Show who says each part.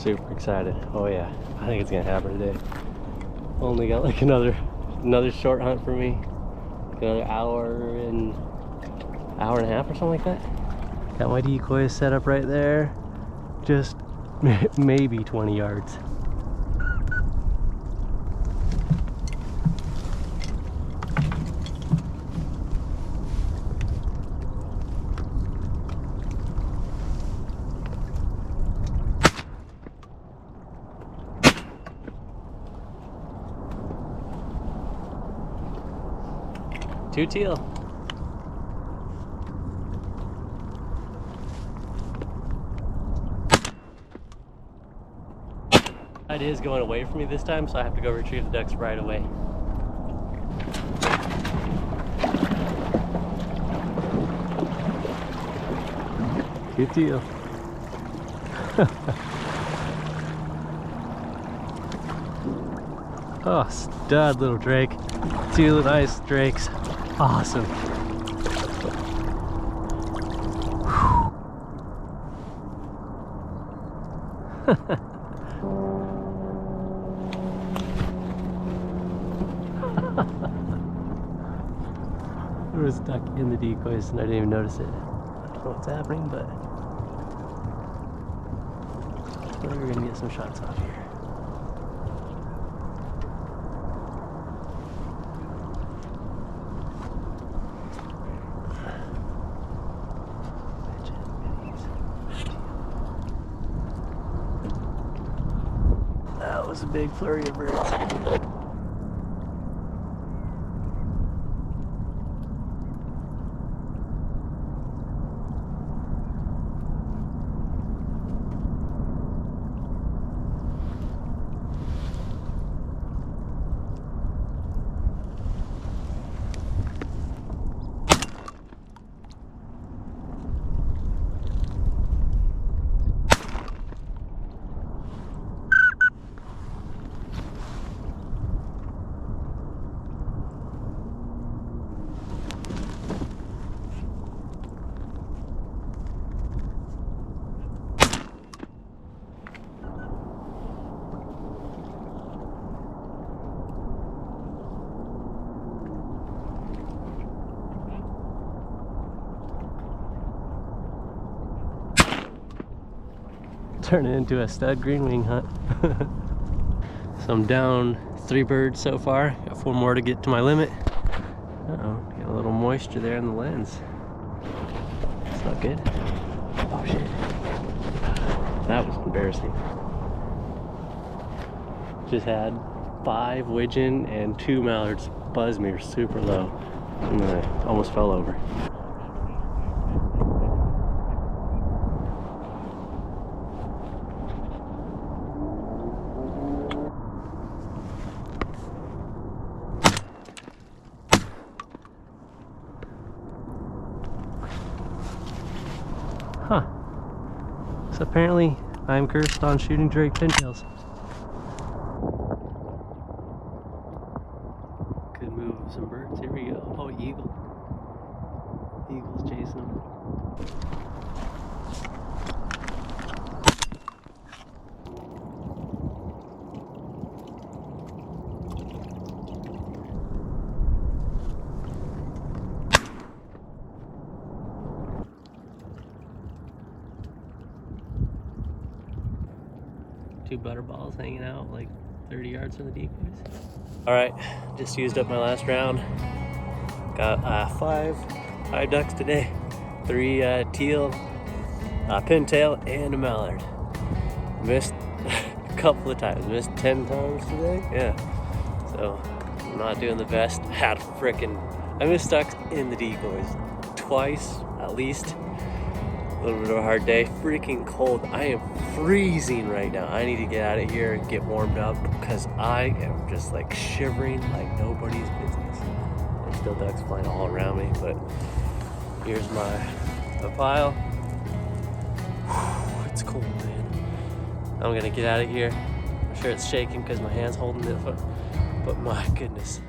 Speaker 1: Super excited. Oh yeah, I think it's gonna happen today. Only got like another short hunt for me. Like another hour and a half or something like that. Got my decoys set up right there. Just maybe 20 yards. Two teal. It is going away from me this time, so I have to go retrieve the ducks right away. Good deal. Oh, stud little drake. Two nice drakes. Awesome. There was a duck in the decoys and I didn't even notice it. I don't know what's happening, but we're gonna get some shots off here. That was a big flurry of birds. Turn it into a stud green wing hunt. So I'm down 3 birds so far. Got 4 more to get to my limit. Uh-oh, got a little moisture there in the lens. That's not good. Oh shit. That was embarrassing. Just had 5 widgeon and 2 mallards buzz me super low. And then I almost fell over. Huh. So apparently I'm cursed on shooting drake pintails. Good move of some birds. Here we go. Oh, eagle. Eagle's chasing them. Two butterballs hanging out like 30 yards from the decoys. All right, just used up my last round. Got 5 ducks today, 3 teal, a pintail, and a mallard. Missed a couple of times, missed 10 times today. Yeah, so I'm not doing the best. I missed ducks in the decoys twice at least. A little bit of a hard day. Freaking cold. I am freezing right now. I need to get out of here and get warmed up because I am just like shivering like nobody's business. There's still ducks flying all around me, but here's my pile. It's cold, man. I'm gonna get out of here. I'm sure it's shaking because my hand's holding it, but my goodness.